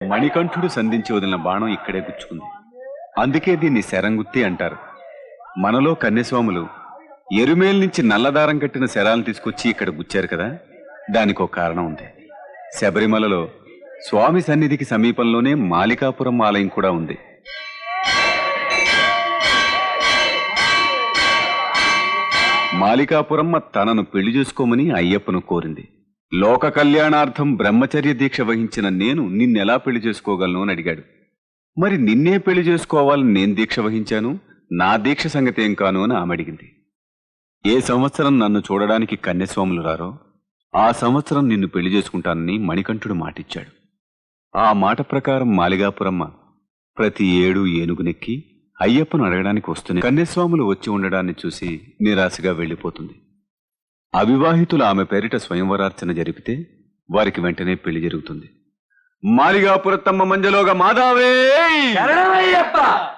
మణికంఠుడు సంధించి వదిలిన బాణం ఇక్కడే గుచ్చుకుంది. అందుకే దీన్ని శరంగుత్తి అంటారు. మనలో కన్యస్వాములు ఎరుమేల్ నుంచి నల్లదారం కట్టిన శరాలను తీసుకొచ్చి ఇక్కడ గుచ్చారు కదా, దానికో కారణం ఉంది. శబరిమలలో స్వామి సన్నిధికి సమీపంలోనే మాలికాపురం ఆలయం కూడా ఉంది. మాలికాపురమ్మ తనను పెళ్లి చేసుకోమని అయ్యప్పను కోరింది. లోక కళ్యాణార్థం బ్రహ్మచర్య దీక్ష వహించిన నేను నిన్నెలా పెళ్లి చేసుకోగలను అని అడిగాడు. మరి నిన్నే పెళ్లి చేసుకోవాలని నేను దీక్ష వహించాను, నా దీక్ష సంగతి ఏం కాను అని ఆమె అడిగింది. ఏ సంవత్సరం నన్ను చూడడానికి కన్యస్వాములు రారో ఆ సంవత్సరం నిన్ను పెళ్లి చేసుకుంటానని మణికంఠుడు మాటిచ్చాడు. ఆ మాట ప్రకారం మాలికాపురమ్మ ప్రతి ఏడు ఏనుగునెక్కి అయ్యప్పను అడగడానికి వస్తుంది. కన్యస్వాములు వచ్చి ఉండడాన్ని చూసి నిరాశగా వెళ్లిపోతుంది. అవివాహితులు ఆమె పేరిట స్వయంవరార్చన జరిపితే వారికి వెంటనే పెళ్లి జరుగుతుంది. మాలికాపురత్తమ్మ మంజలోగా మాధవే